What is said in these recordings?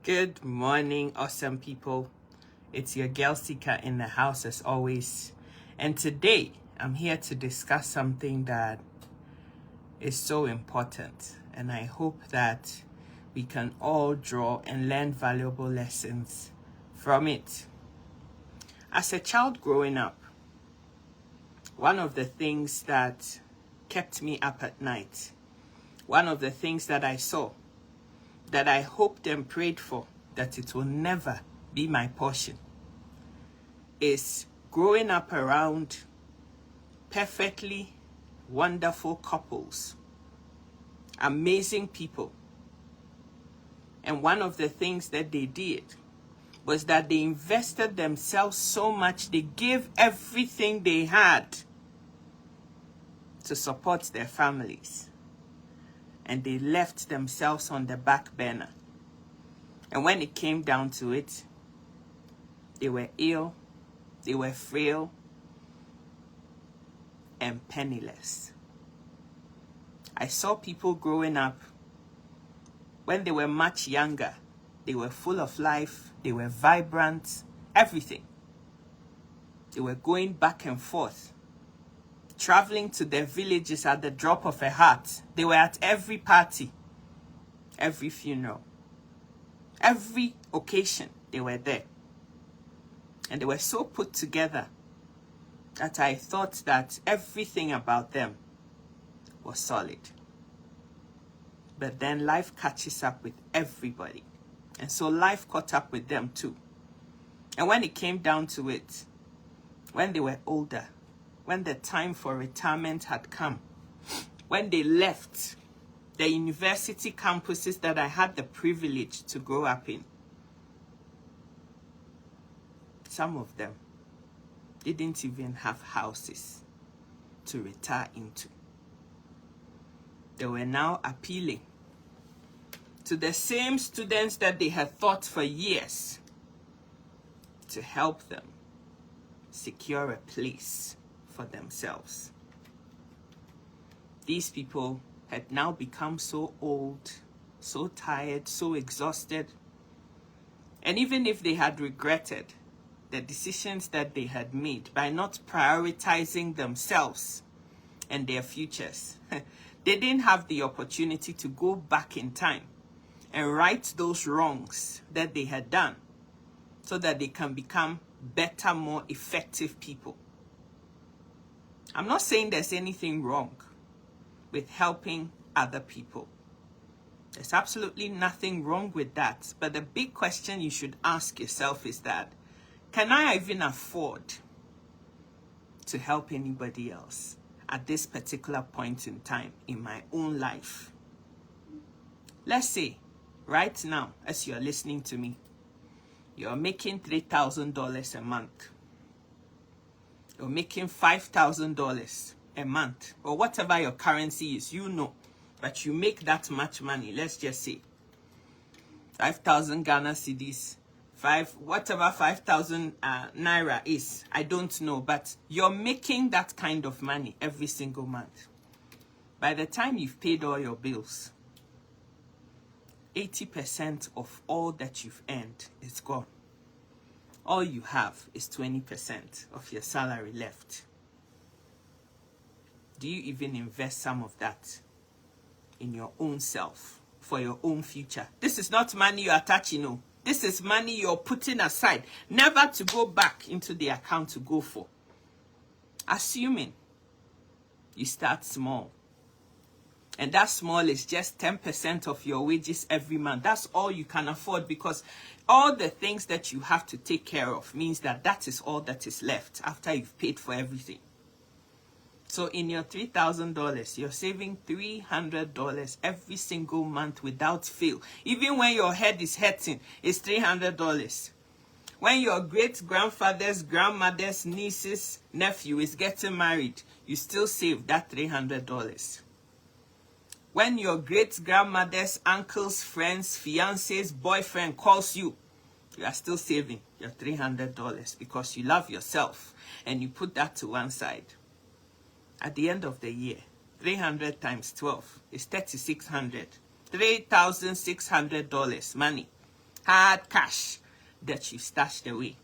Good morning, awesome people. It's your girl Sika in the house as always. And today, I'm here to discuss something that is so important. And I hope that we can all draw and learn valuable lessons from it. As a child growing up, one of the things that kept me up at night, one of the things that I saw, that I hoped and prayed for, that it will never be my portion, is growing up around perfectly wonderful couples, amazing people. And one of the things that they did was that they invested themselves so much, they gave everything they had to support their families. And they left themselves on the back burner. And when it came down to it, they were ill, they were frail, and penniless. I saw people growing up, when they were much younger, they were full of life, they were vibrant, everything. They were going back and forth, traveling to their villages at the drop of a hat. They were at every party, every funeral, every occasion, they were there. And they were so put together that I thought that everything about them was solid. But then life catches up with everybody. And so life caught up with them too. And when it came down to it, when they were older, when the time for retirement had come, when they left the university campuses that I had the privilege to grow up in, some of them didn't even have houses to retire into. They were now appealing to the same students that they had taught for years to help them secure a place for themselves. These people had now become so old, so tired, so exhausted. And even if they had regretted the decisions that they had made by not prioritizing themselves and their futures, they didn't have the opportunity to go back in time and right those wrongs that they had done so that they can become better, more effective people. I'm not saying there's anything wrong with helping other people. There's absolutely nothing wrong with that. But the big question you should ask yourself is that, can I even afford to help anybody else at this particular point in time in my own life? Let's say, right now, as you're listening to me, you're making $3,000 a month. You're making $5,000 a month, or whatever your currency is, but you make that much money. Let's just say 5,000 Ghana cedis, 5,000 naira is, I don't know, but you're making that kind of money every single month. By the time you've paid all your bills, 80% of all that you've earned is gone. All you have is 20% of your salary left. Do you even invest some of that in your own self, for your own future? This is not money you are touching, This is money you're putting aside, never to go back into the account to go for. Assuming you start small. And that small is just 10% of your wages every month. That's all you can afford, because all the things that you have to take care of means that that is all that is left after you've paid for everything. So in your $3,000, you're saving $300 every single month without fail. Even when your head is hurting, it's $300. When your great-grandfather's, grandmother's, niece's nephew is getting married, you still save that $300. When your great-grandmother's uncle's friend's fiance's boyfriend calls you, you are still saving your $300 because you love yourself and you put that to one side. At the end of the year, 300 times 12 is $3,600. $3,600 money hard cash that you stashed away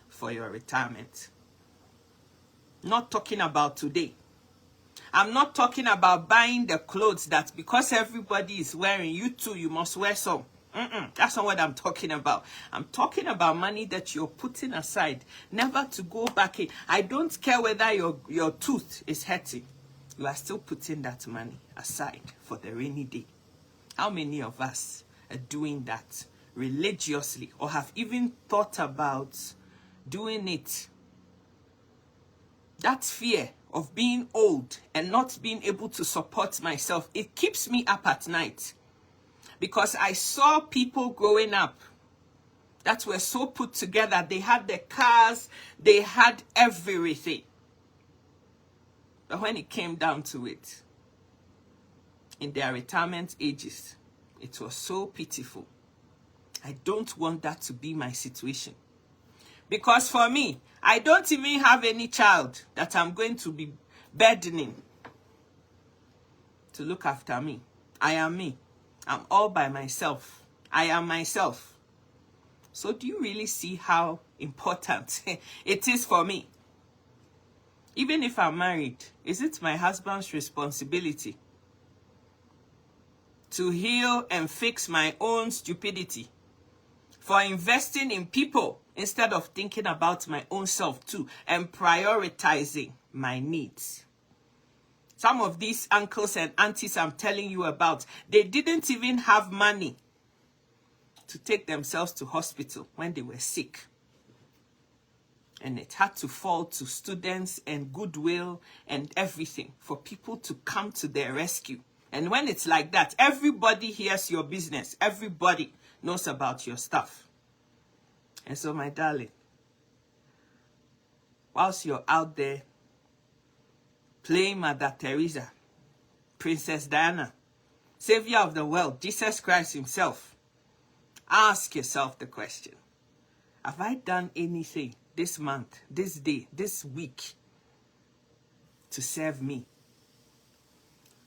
for your retirement. Not talking about today. I'm not talking about buying the clothes that because everybody is wearing, you too, you must wear some. That's not what I'm talking about. I'm talking about money that you're putting aside, never to go back in. I don't care whether your tooth is hurting. You are still putting that money aside for the rainy day. How many of us are doing that religiously or have even thought about doing it? That fear of being old and not being able to support myself, it keeps me up at night. Because I saw people growing up that were so put together. They had the cars, they had everything. But when it came down to it, in their retirement ages, it was so pitiful. I don't want that to be my situation. Because for me, I don't even have any child that I'm going to be burdening to look after me. I am me. I'm all by myself. I am myself. So do you really see how important it is for me? Even if I'm married, is it my husband's responsibility to heal and fix my own stupidity for investing in people instead of thinking about my own self too and prioritizing my needs? Some of these uncles and aunties I'm telling you about, they didn't even have money to take themselves to hospital when they were sick. And it had to fall to students and goodwill and everything for people to come to their rescue. And when it's like that, everybody hears your business. Everybody knows about your stuff. And so, my darling, whilst you're out there playing Mother Teresa, Princess Diana, Savior of the world, Jesus Christ himself, ask yourself the question, have I done anything this month, this day, this week to serve me?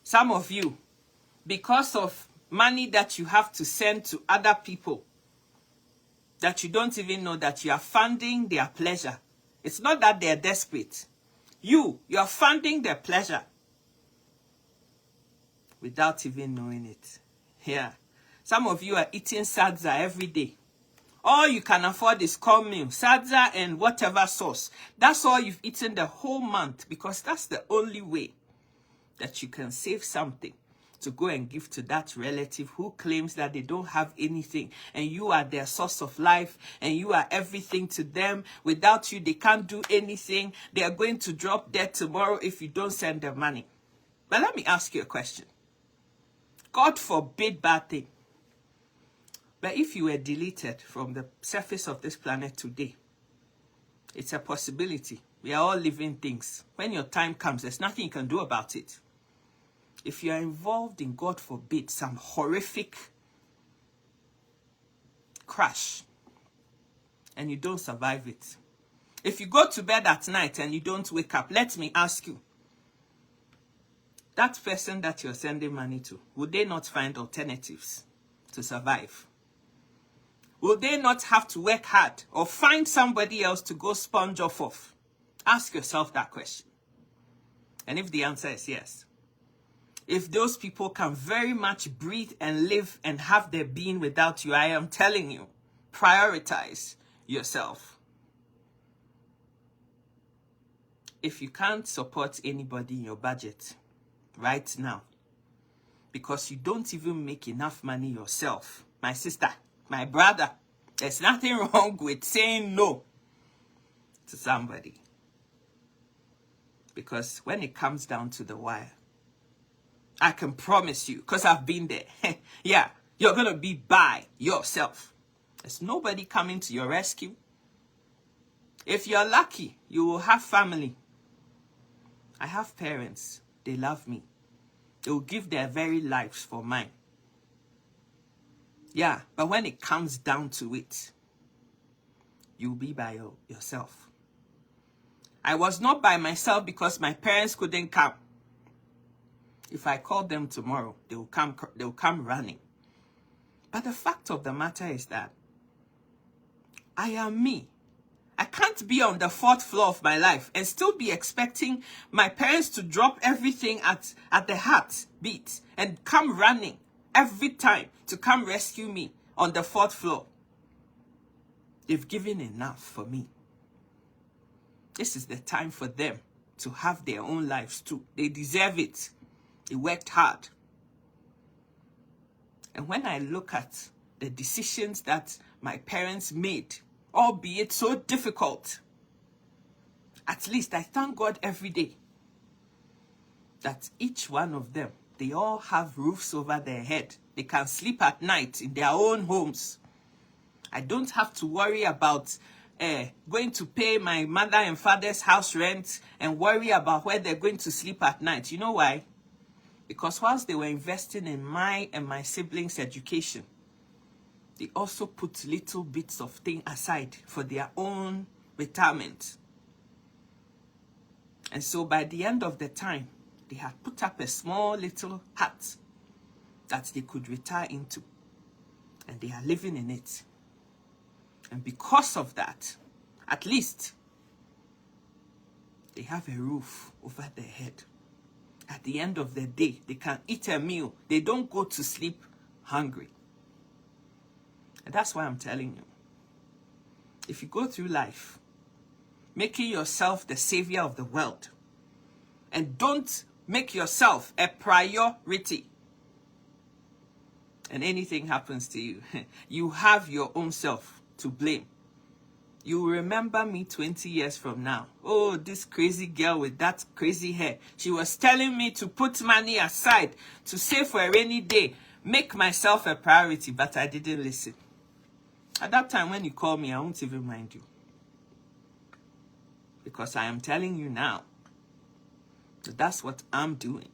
Some of you, because of money that you have to send to other people, that you don't even know that you are funding their pleasure. It's not that they're desperate. You're funding their pleasure without even knowing it. Yeah. Some of you are eating sadza every day. All you can afford is cornmeal, sadza and whatever sauce. That's all you've eaten the whole month because that's the only way that you can save something to go and give to that relative who claims that they don't have anything and you are their source of life and you are everything to them. Without you, they can't do anything. They are going to drop dead tomorrow if you don't send them money. But let me ask you a question. God forbid bad thing. But if you were deleted from the surface of this planet today, it's a possibility. We are all living things. When your time comes, there's nothing you can do about it. If you are involved in, God forbid, some horrific crash and you don't survive it. If you go to bed at night and you don't wake up, let me ask you, that person that you're sending money to, would they not find alternatives to survive? Will they not have to work hard or find somebody else to go sponge off of? Ask yourself that question. And if the answer is yes, if those people can very much breathe and live and have their being without you, I am telling you, prioritize yourself. If you can't support anybody in your budget right now, because you don't even make enough money yourself, my sister, my brother, there's nothing wrong with saying no to somebody. Because when it comes down to the wire, I can promise you, because I've been there, yeah, you're going to be by yourself. There's nobody coming to your rescue. If you're lucky, you will have family. I have parents. They love me. They will give their very lives for mine. Yeah, but when it comes down to it, you'll be by yourself. I was not by myself because my parents couldn't come. If I call them tomorrow, they'll come running. But the fact of the matter is that I am me. I can't be on the 4th floor of my life and still be expecting my parents to drop everything at the heartbeat and come running every time to come rescue me on the 4th floor. They've given enough for me. This is the time for them to have their own lives too. They deserve it. They worked hard. And when I look at the decisions that my parents made, albeit so difficult, at least I thank God every day that each one of them, they all have roofs over their head. They can sleep at night in their own homes. I don't have to worry about going to pay my mother and father's house rent and worry about where they're going to sleep at night. You know why? Because whilst they were investing in my and my siblings' education, they also put little bits of things aside for their own retirement. And so by the end of the time, they had put up a small little hut that they could retire into. And they are living in it. And because of that, at least, they have a roof over their head. At the end of the day, they can eat a meal. They don't go to sleep hungry. And that's why I'm telling you. If you go through life, making yourself the savior of the world, and don't make yourself a priority, and anything happens to you, you have your own self to blame. You will remember me 20 years from now. Oh, this crazy girl with that crazy hair. She was telling me to put money aside to save for a rainy day, make myself a priority, but I didn't listen. At that time, when you call me, I won't even mind you. Because I am telling you now that that's what I'm doing.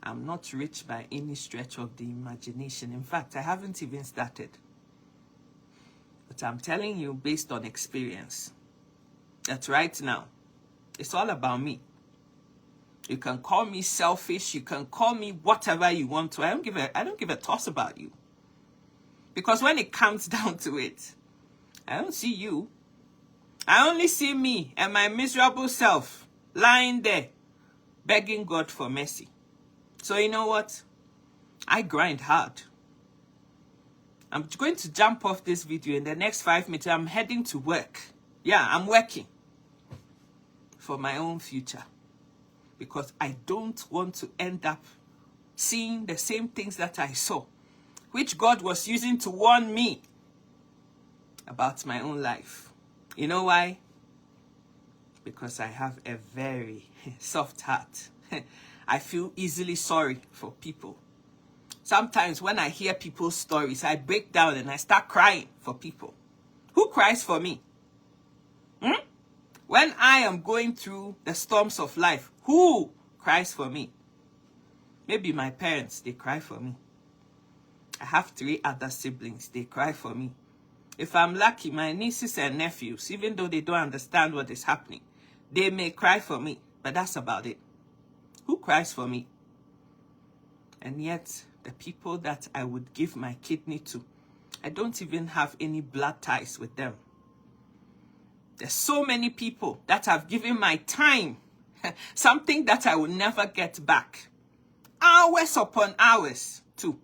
I'm not rich by any stretch of the imagination. In fact, I haven't even started. But I'm telling you based on experience that right now, it's all about me. You can call me selfish. You can call me whatever you want to. I don't give a toss about you. Because when it comes down to it, I don't see you. I only see me and my miserable self lying there begging God for mercy. So you know what? I grind hard. I'm going to jump off this video in the next 5 minutes. I'm heading to work. Yeah, I'm working for my own future. Because I don't want to end up seeing the same things that I saw, which God was using to warn me about my own life. You know why? Because I have a very soft heart. I feel easily sorry for people. Sometimes when I hear people's stories, I break down and I start crying for people. Who cries for me? When I am going through the storms of life, who cries for me? Maybe my parents, they cry for me. I have 3 other siblings, they cry for me. If I'm lucky, my nieces and nephews, even though they don't understand what is happening, they may cry for me, but that's about it. Who cries for me? And yet, the people that I would give my kidney to, I don't even have any blood ties with them. There's so many people that have given my time, something that I will never get back. Hours upon hours, too,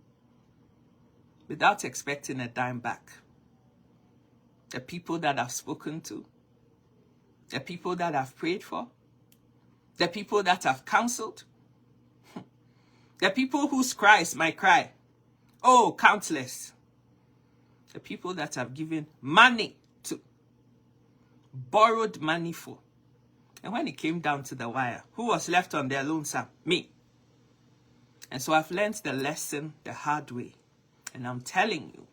without expecting a dime back. The people that I've spoken to, the people that I've prayed for, the people that I've counseled, the people whose cries my cry. Oh, countless. The people that I've given money to, borrowed money for. And when it came down to the wire, who was left on their lonesome? Me. And so I've learned the lesson the hard way. And I'm telling you,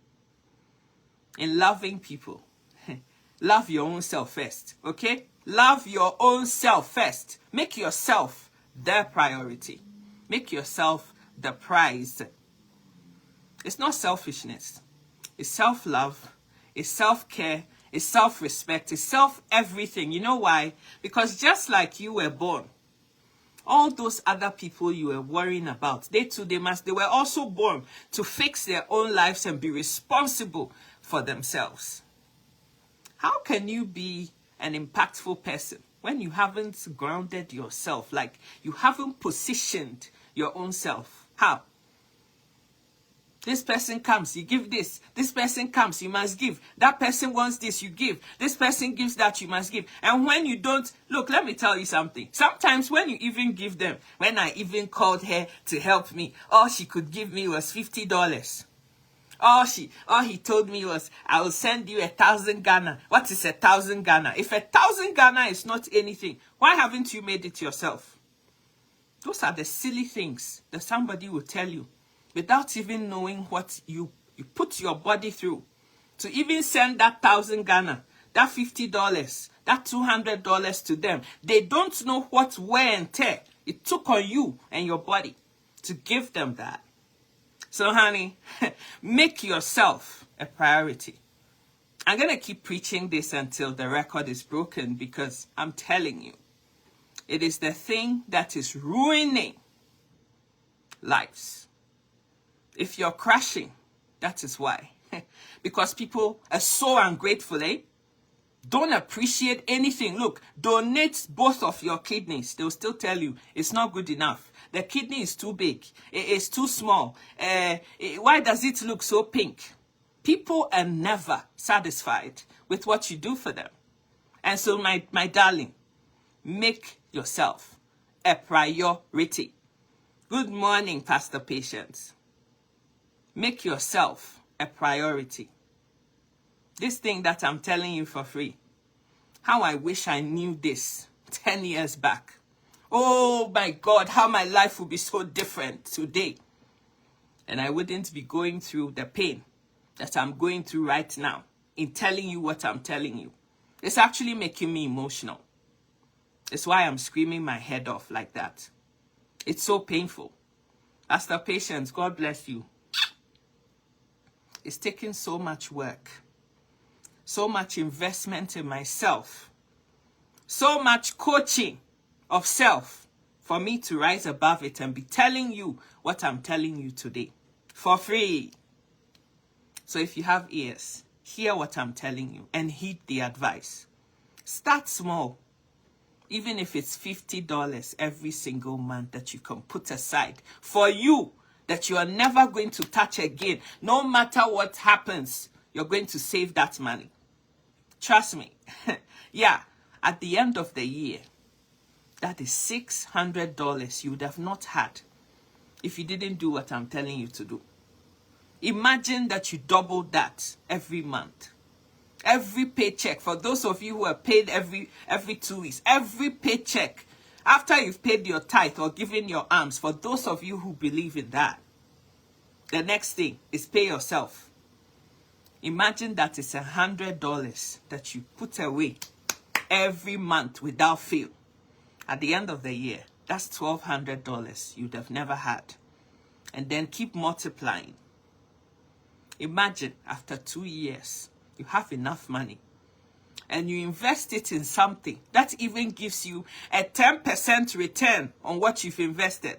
in loving people, love your own self first, okay? Love your own self first. Make yourself the priority. Make yourself the prize. It's not selfishness. It's self-love. It's self-care. It's self-respect. It's self-everything. You know why? Because just like you were born All those other people you were worrying about, they too, they were also born to fix their own lives and be responsible for themselves. How can you be an impactful person when you haven't grounded yourself, like you haven't positioned your own self? How? This person comes, you give this. This person comes, you must give. That person wants this, you give. This person gives that, you must give. And when you don't, look, let me tell you something. Sometimes when you even give them, when I even called her to help me, all she could give me was $50. All he told me was, I will send you 1,000 Ghana. What is 1,000 Ghana? If 1,000 Ghana is not anything, why haven't you made it yourself? Those are the silly things that somebody will tell you without even knowing what you put your body through to even send that 1,000 Ghana, that $50, that $200 to them. They don't know what wear and tear it took on you and your body to give them that. So honey, make yourself a priority. I'm going to keep preaching this until the record is broken, because I'm telling you, it is the thing that is ruining lives. If you're crashing, that is why. Because people are so ungrateful, eh? Don't appreciate anything. Look, donate both of your kidneys. They'll still tell you it's not good enough. The kidney is too big. It is too small. Why does it look so pink? People are never satisfied with what you do for them. And so, my darling, make yourself a priority. Good morning, Pastor Patience. Make yourself a priority. This thing that I'm telling you for free, how I wish I knew this 10 years back. Oh my God, how my life would be so different today. And I wouldn't be going through the pain that I'm going through right now in telling you what I'm telling you. It's actually making me emotional. It's why I'm screaming my head off like that. It's so painful. Pastor Patience, God bless you. It's taking so much work, so much investment in myself, so much coaching of self for me to rise above it and be telling you what I'm telling you today for free. So if you have ears, hear what I'm telling you and heed the advice. Start small, even if it's $50 every single month that you can put aside for you, that you are never going to touch again. No matter what happens, you're going to save that money. Trust me. Yeah, at the end of the year, that is $600 you would have not had if you didn't do what I'm telling you to do. Imagine that you double that every month. Every paycheck, for those of you who are paid every 2 weeks, every paycheck, after you've paid your tithe or given your alms, for those of you who believe in that, the next thing is pay yourself. Imagine that it's $100 that you put away every month without fail. At the end of the year, that's $1,200 you'd have never had. And then keep multiplying. Imagine after 2 years, you have enough money and you invest it in something that even gives you a 10% return on what you've invested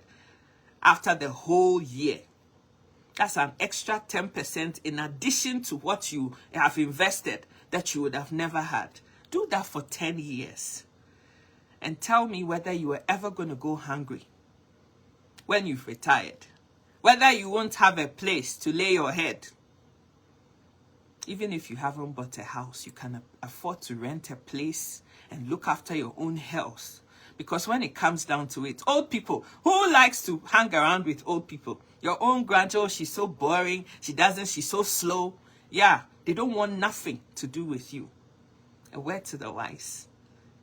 after the whole year. That's an extra 10% in addition to what you have invested that you would have never had. Do that for 10 years. And tell me whether you are ever going to go hungry when you've retired. Whether you won't have a place to lay your head. Even if you haven't bought a house, you can afford to rent a place and look after your own health. Because when it comes down to it, old people, who likes to hang around with old people? Your own grandchild, she's so boring, she's so slow. Yeah, they don't want nothing to do with you. A word to the wise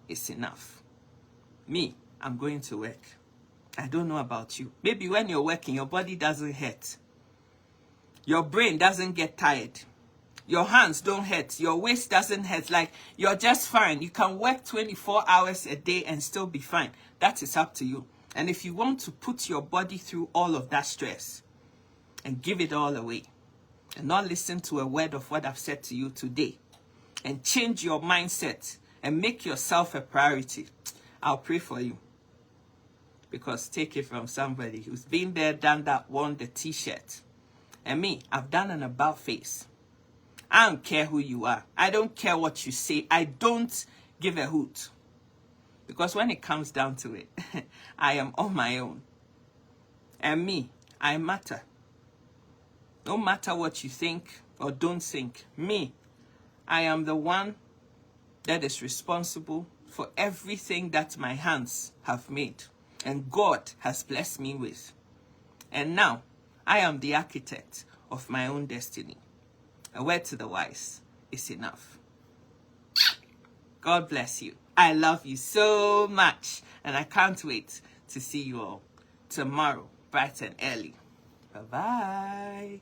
is enough. Me, I'm going to work. I don't know about you. Maybe when you're working, your body doesn't hurt. Your brain doesn't get tired. Your hands don't hurt. Your waist doesn't hurt. Like, you're just fine. You can work 24 hours a day and still be fine. That is up to you. And if you want to put your body through all of that stress and give it all away and not listen to a word of what I've said to you today and change your mindset and make yourself a priority, I'll pray for you. Because take it from somebody who's been there, done that, worn the t-shirt. And me, I've done an about face. I don't care who you are. I don't care what you say. I don't give a hoot. Because when it comes down to it, I am on my own. And me, I matter. No matter what you think or don't think, me, I am the one that is responsible for everything that my hands have made and God has blessed me with. And now, I am the architect of my own destiny. A word to the wise is enough. God bless you. I love you so much. And I can't wait to see you all tomorrow, bright and early. Bye-bye.